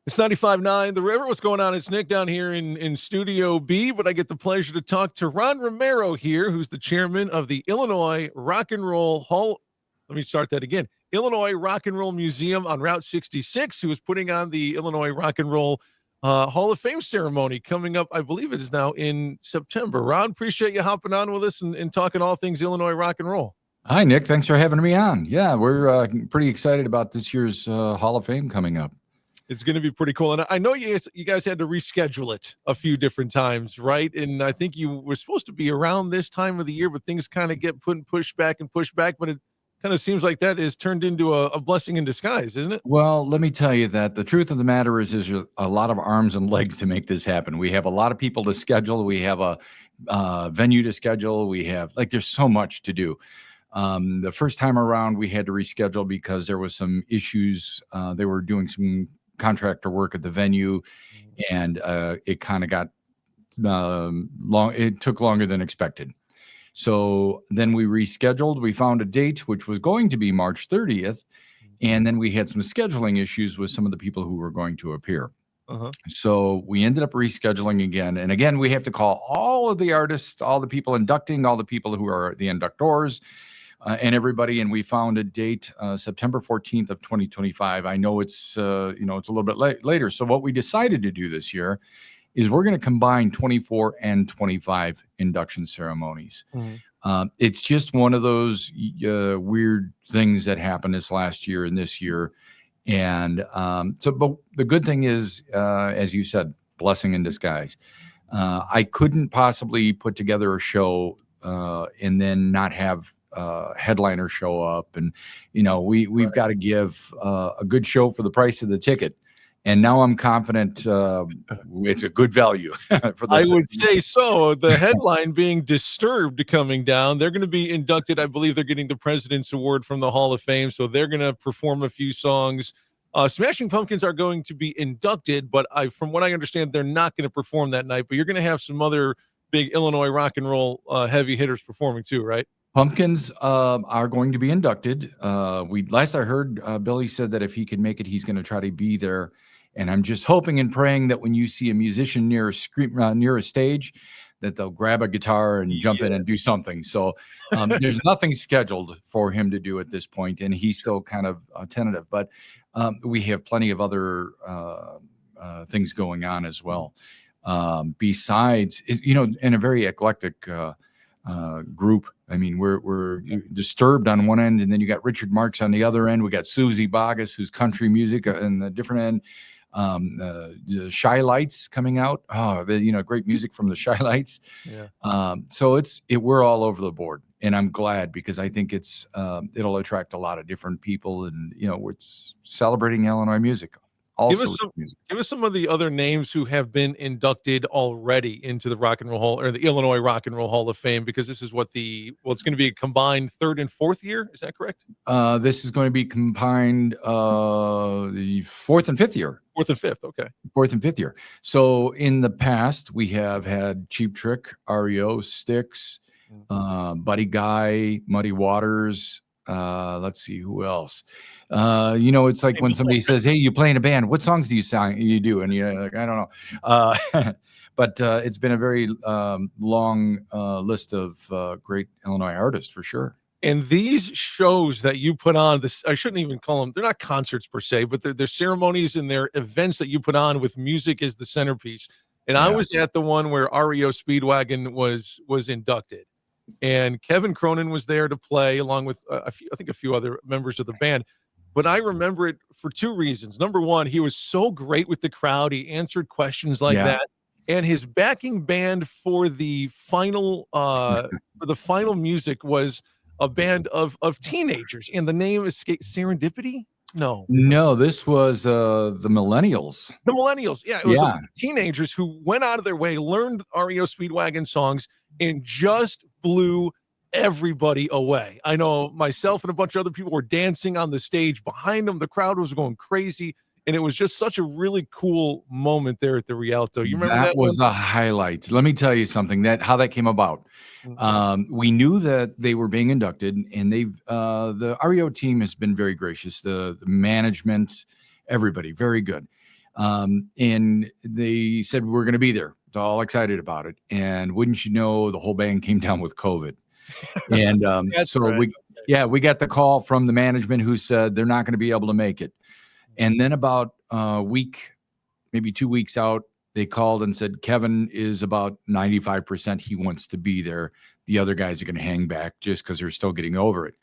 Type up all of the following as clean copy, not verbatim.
It's 95.9 The River. What's going on? It's Nick down here in Studio B, but I get the pleasure to talk to Ron Romero here, who's the chairman of the Illinois Rock and Roll Hall. Let me start that again. Illinois Rock and Roll Museum on Route 66, who is putting on the Illinois Rock and Roll Hall of Fame ceremony coming up, I believe it is now in September. Ron, appreciate you hopping on with us and talking all things Illinois rock and roll. Hi, Nick. Thanks for having me on. Yeah, we're pretty excited about this year's Hall of Fame coming up. It's going to be pretty cool. And I know you guys had to reschedule it a few different times, right? And I think you were supposed to be around this time of the year, but things kind of get pushed back. But it kind of seems like that is turned into a blessing in disguise, isn't it? Well, let me tell you that the truth of the matter is there's a lot of arms and legs to make this happen. We have a lot of people to schedule. We have a venue to schedule. We have, there's so much to do. The first time around, we had to reschedule because there was some issues. They were doing some contractor work at the venue, and it kind of got long. It took longer than expected. So then we rescheduled. We found a date, which was going to be March 30th. And then we had some scheduling issues with some of the people who were going to appear. So we ended up rescheduling again. And again, we have to call all of the artists, all the people inducting, all the people who are the inductors, and everybody. And we found a date, September 14th of 2025. I know it's, it's a little bit later. So what we decided to do this year is we're going to combine 24 and 25 induction ceremonies. It's just one of those weird things that happened this last year and this year. And but the good thing is, as you said, blessing in disguise. I couldn't possibly put together a show and then not have headliners show up. And, we've got to give a good show for the price of the ticket. And now I'm confident it's a good value. I would say so. The headline being Disturbed coming down. They're going to be inducted. I believe they're getting the President's Award from the Hall of Fame. So they're going to perform a few songs. Smashing Pumpkins are going to be inducted, but from what I understand, they're not going to perform that night. But you're going to have some other big Illinois rock and roll heavy hitters performing too, right? Pumpkins are going to be inducted. Last I heard, Billy said that if he could make it, he's going to try to be there. And I'm just hoping and praying that when you see a musician near a stage, that they'll grab a guitar and jump in and do something. So there's nothing scheduled for him to do at this point, and he's still kind of tentative. But we have plenty of other things going on as well. Besides, in a very eclectic group. I mean, we're Disturbed on one end, and then you got Richard Marx on the other end. We got Susie Boggess, who's country music, on the different end. The Shy Lights coming out. Great music from the Shy Lights. Yeah. So we're all over the board, and I'm glad because I think it'll attract a lot of different people, and it's celebrating Illinois music. Give us some of the other names who have been inducted already into the Rock and Roll Hall or the Illinois Rock and Roll Hall of Fame, because this is it's going to be a combined third and fourth year. Is that correct? This is going to be combined the fourth and fifth year. Fourth and fifth. Okay. Fourth and fifth year. So in the past, we have had Cheap Trick, REO, Styx, Buddy Guy, Muddy Waters. Let's see who else. It's like when somebody says, "Hey, you play in a band? What songs do you do?" And you're like, "I don't know." But it's been a very long list of great Illinois artists for sure. And these shows that you put on, I shouldn't even call them, they're not concerts per se, but they're ceremonies and they're events that you put on with music as the centerpiece. And I was at the one where REO Speedwagon was inducted. And Kevin Cronin was there to play along with a few other members of the band. But I remember it for two reasons. Number one, he was so great with the crowd. He answered questions like that. And his backing band for the final music was a band of teenagers. And the name is Serendipity? No, this was the Millennials. The Millennials. Yeah, it was teenagers who went out of their way, learned REO Speedwagon songs, and just blew everybody away. I know myself and a bunch of other people were dancing on the stage behind them. The crowd was going crazy. And it was just such a really cool moment there at the Rialto. You remember that? That was a highlight. Let me tell you something, how that came about. We knew that they were being inducted, and the REO team has been very gracious. The management, everybody, very good. And they said, we're going to be there. They're all excited about it. And wouldn't you know, the whole band came down with COVID. And so right. we got the call from the management who said they're not going to be able to make it. And then about a week, maybe 2 weeks out, they called and said, Kevin is about 95%. He wants to be there. The other guys are going to hang back just because they're still getting over it.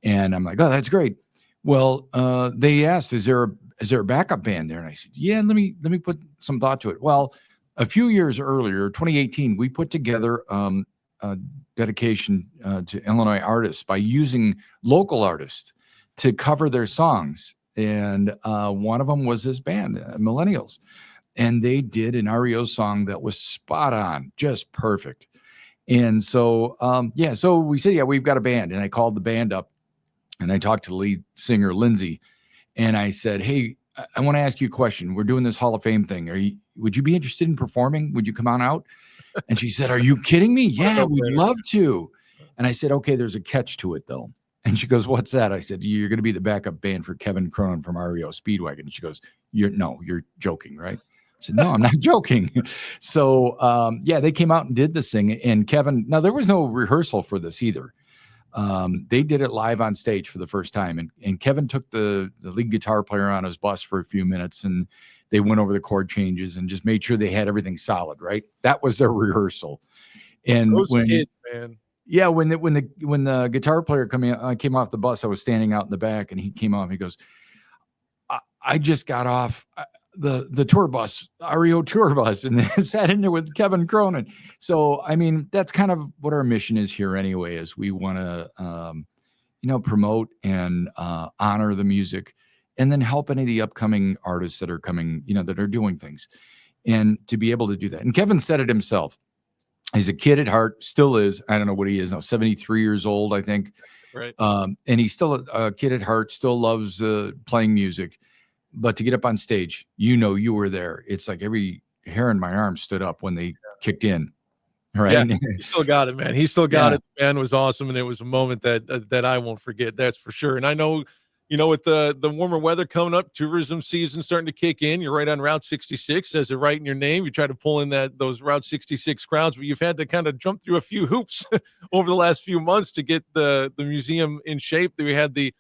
And I'm like, oh, that's great. Well, they asked, is there a backup band there? And I said, yeah, let me put some thought to it. Well, a few years earlier, 2018, we put together a dedication to Illinois artists by using local artists to cover their songs. And one of them was this band, Millennials. And they did an REO song that was spot on, just perfect. And so, so we said, yeah, we've got a band. And I called the band up and I talked to the lead singer, Lindsay. And I said, hey, I want to ask you a question. We're doing this Hall of Fame thing. Would you be interested in performing? Would you come on out? And she said, are you kidding me? Yeah, we'd love to. And I said, okay, there's a catch to it though. And she goes, what's that? I said, you're going to be the backup band for Kevin Cronin from REO Speedwagon. And she goes, you're joking, right? I said, no, I'm not joking. So, they came out and did this thing. And Kevin, now there was no rehearsal for this either. They did it live on stage for the first time. And Kevin took the lead guitar player on his bus for a few minutes and they went over the chord changes and just made sure they had everything solid, right? That was their rehearsal. And those kids, man. Yeah, when the guitar player came off the bus, I was standing out in the back and he came off. He goes, I just got off the tour bus, REO tour bus, and sat in there with Kevin Cronin. So, I mean, that's kind of what our mission is here anyway, is we want to, promote and honor the music and then help any of the upcoming artists that are coming, that are doing things, and to be able to do that. And Kevin said it himself. He's a kid at heart, still is. I don't know what he is now, 73 years old, I think. Right. And he's still a kid at heart, still loves playing music. But to get up on stage, you were there. It's like every hair in my arm stood up when they kicked in. Right. Yeah, he still got it, man. He still got it. The band was awesome. And it was a moment that I won't forget. That's for sure. And I know, with the warmer weather coming up, tourism season starting to kick in. You're right on Route 66, says it right in your name. You try to pull in those Route 66 crowds, but you've had to kind of jump through a few hoops over the last few months to get the museum in shape. We had the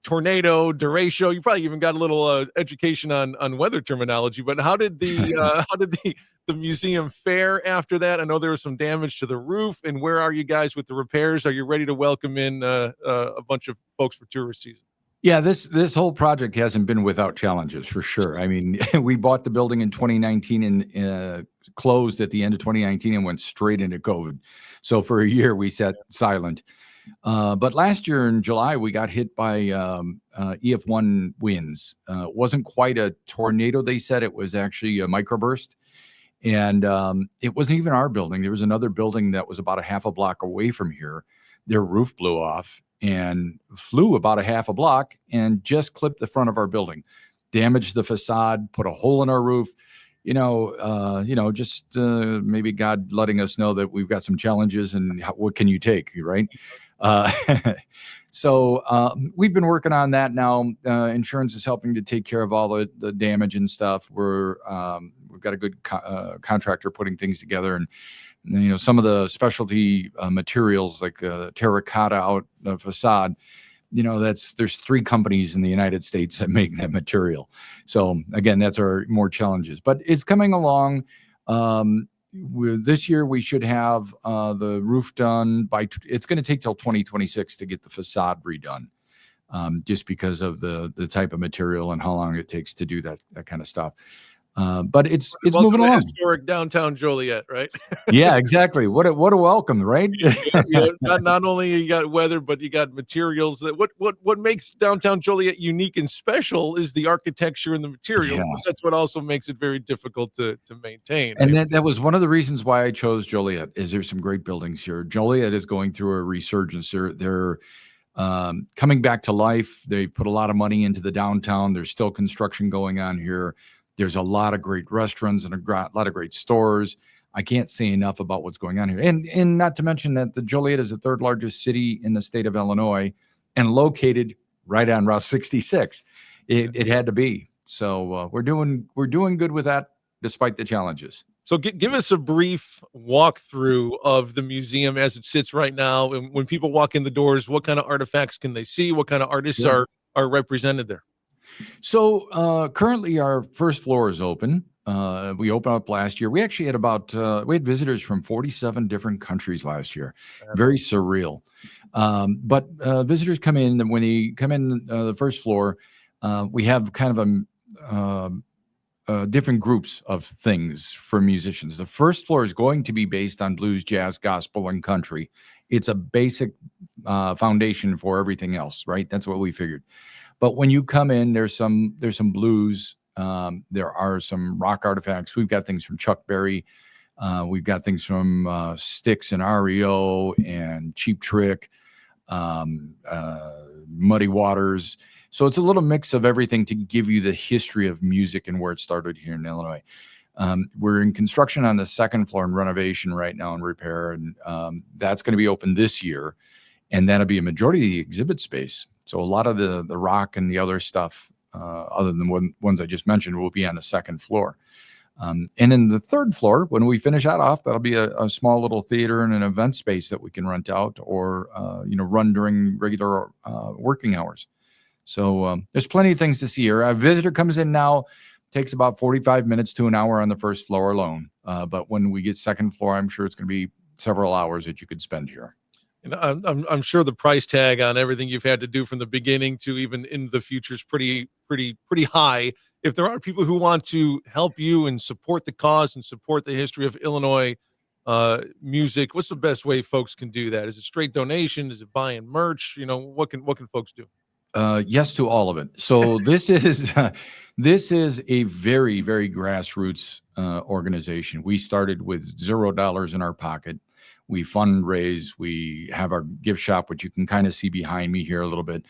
tornado, derecho. You probably even got a little education on weather terminology. But how did the museum fare after that? I know there was some damage to the roof. And where are you guys with the repairs? Are you ready to welcome in a bunch of folks for tourist season? Yeah, this whole project hasn't been without challenges, for sure. I mean, we bought the building in 2019 and closed at the end of 2019 and went straight into COVID. So for a year, we sat silent. But last year in July, we got hit by EF1 winds. It wasn't quite a tornado, they said. It was actually a microburst. And it wasn't even our building. There was another building that was about a half a block away from here. Their roof blew off and flew about a half a block and just clipped the front of our building, damaged the facade, put a hole in our roof. Just maybe God letting us know that we've got some challenges and what can you take, right? So we've been working on that now. Insurance is helping to take care of all the damage and stuff. We've got a good contractor putting things together, and some of the specialty materials like terracotta out the facade. There's 3 companies in the United States that make that material. So again, that's our more challenges, but it's coming along. This year we should have the roof done it's going to take till 2026 to get the facade redone. Just because of the type of material and how long it takes to do that kind of stuff. But it's moving along. Historic downtown Joliet, right? Yeah, exactly. What a welcome, right? Not only you got weather, but you got materials. What makes downtown Joliet unique and special is the architecture and the material. Yeah. That's what also makes it very difficult to maintain. And that was one of the reasons why I chose Joliet. Is there's some great buildings here. Joliet is going through a resurgence. They're coming back to life. They put a lot of money into the downtown. There's still construction going on here. There's a lot of great restaurants and a lot of great stores. I can't say enough about what's going on here. And not to mention that the Joliet is the 3rd largest city in the state of Illinois and located right on Route 66. It had to be. So we're doing good with that despite the challenges. So give us a brief walkthrough of the museum as it sits right now. And when people walk in the doors, what kind of artifacts can they see? What kind of artists Sure. are represented there? So currently our first floor is open. We opened up last year. We actually had we had visitors from 47 different countries last year. Very surreal. But visitors come in, and when they come in the first floor, we have kind of different groups of things for musicians. The first floor is going to be based on blues, jazz, gospel, and country. It's a basic foundation for everything else, right? That's what we figured. But when you come in, there's some blues. There are some rock artifacts. We've got things from Chuck Berry. We've got things from Styx and REO and Cheap Trick, Muddy Waters. So it's a little mix of everything to give you the history of music and where it started here in Illinois. We're in construction on the second floor and renovation right now and repair. And that's going to be open this year. And that'll be a majority of the exhibit space. So a lot of the rock and the other stuff, other than the ones I just mentioned, will be on the second floor. And in the third floor, when we finish that off, that'll be a small little theater and an event space that we can rent out or, run during regular working hours. So there's plenty of things to see here. A visitor comes in now, takes about 45 minutes to an hour on the first floor alone. But when we get second floor, I'm sure it's going to be several hours that you could spend here. And I'm sure the price tag on everything you've had to do from the beginning to even in the future is pretty high. If there are people who want to help you and support the cause and support the history of Illinois music, what's the best way folks can do that? Is it straight donation? Is it buying merch? What can folks do? Yes to all of it. So this is a very, very grassroots organization. We started with $0 in our pocket. We fundraise. We have our gift shop, which you can kind of see behind me here a little bit.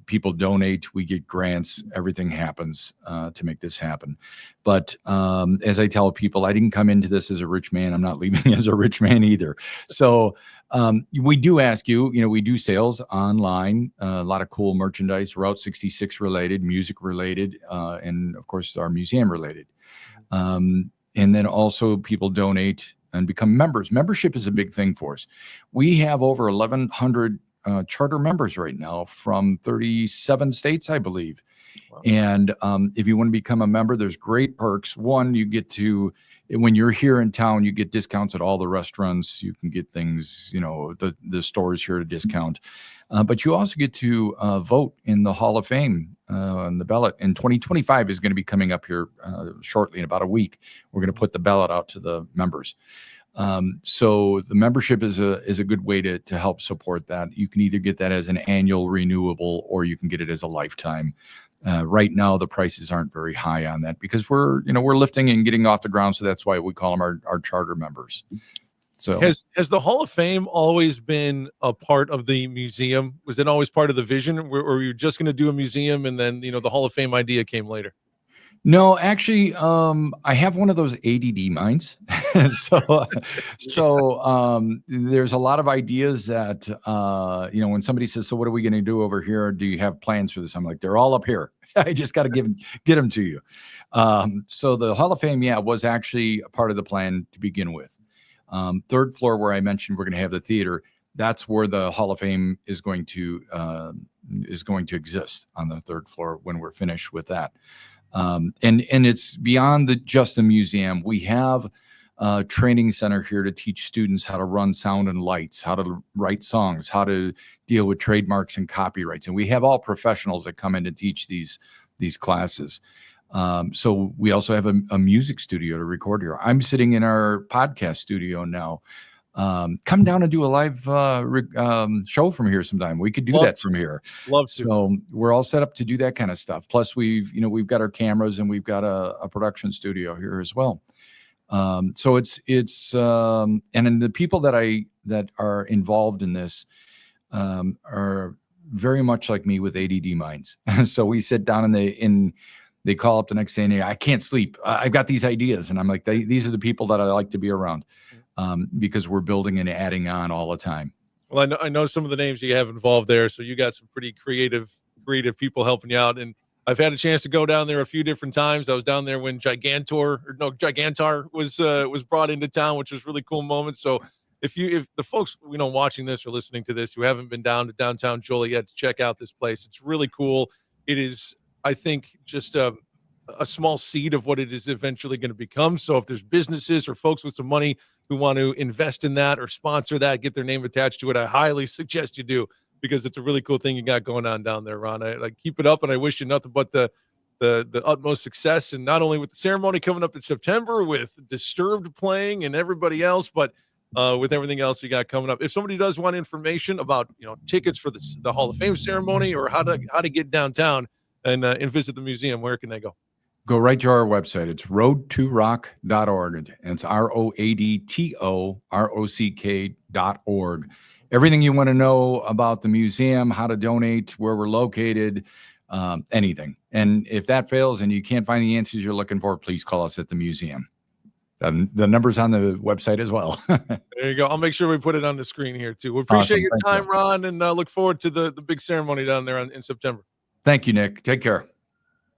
People donate. We get grants. Everything happens to make this happen. But as I tell people, I didn't come into this as a rich man. I'm not leaving as a rich man either. So we do ask you, we do sales online, a lot of cool merchandise, Route 66 related, music related, and of course our museum related. And then also people donate and become members. Membership is a big thing for us. We have over 1,100 charter members right now from 37 states, I believe. Wow. And if you want to become a member, there's great perks. One, you get to, when you're here in town, you get discounts at all the restaurants. You can get things, the stores here to discount. But you also get to vote in the Hall of Fame on the ballot. And 2025 is going to be coming up here shortly, in about a week. We're going to put the ballot out to the members. So the membership is a good way to help support that. You can either get that as an annual renewable, or you can get it as a lifetime. Right now, the prices aren't very high on that because we're lifting and getting off the ground. So that's why we call them our charter members. So has the Hall of Fame always been a part of the museum? Was it always part of the vision, or were you just going to do a museum and then, the Hall of Fame idea came later? No, actually, I have one of those ADD minds. so there's a lot of ideas that, when somebody says, so what are we going to do over here? Do you have plans for this? I'm like, they're all up here. I just got to get them to you. So the Hall of Fame, was actually a part of the plan to begin with. Third floor, where I mentioned we're going to have the theater, that's where the Hall of Fame is going to exist, on the third floor when we're finished with that. And it's beyond just a museum. We have a training center here to teach students how to run sound and lights, how to write songs, how to deal with trademarks and copyrights. And we have all professionals that come in to teach these classes. So we also have a music studio to record here. I'm sitting in our podcast studio now. Come down and do a live show from here sometime. We could do that from here. Love to. So we're all set up to do that kind of stuff. Plus we've got our cameras and we've got a production studio here as well. So it's and then the people that are involved in this are very much like me with ADD minds. So we sit down and they call up the next day and I can't sleep. I've got these ideas. And I'm like, these are the people that I like to be around. Because we're building and adding on all the time. Well, I know some of the names you have involved there, so you got some pretty creative people helping you out. And I've had a chance to go down there a few different times. I was down there when Gigantar was brought into town, which was really cool moment. So if the folks watching this or listening to this who haven't been down to downtown Joliet to check out this place, it's really cool. It is, I think, just a small seed of what it is eventually going to become. So if there's businesses or folks with some money who want to invest in that or sponsor that, get their name attached to it, I highly suggest you do, because it's a really cool thing you got going on down there, Ron. I keep it up, and I wish you nothing but the utmost success, and not only with the ceremony coming up in September with Disturbed playing and everybody else, but with everything else you got coming up. If somebody does want information about tickets for the Hall of Fame ceremony or how to get downtown and visit the museum, where can they go? Go right to our website. It's roadtorock.org, and it's ROADTOROCK.org. Everything you want to know about the museum, how to donate, where we're located, anything. And if that fails and you can't find the answers you're looking for, please call us at the museum. The number's on the website as well. There you go. I'll make sure we put it on the screen here too. We appreciate your time, Ron, and look forward to the big ceremony down there in September. Thank you, Nick. Take care.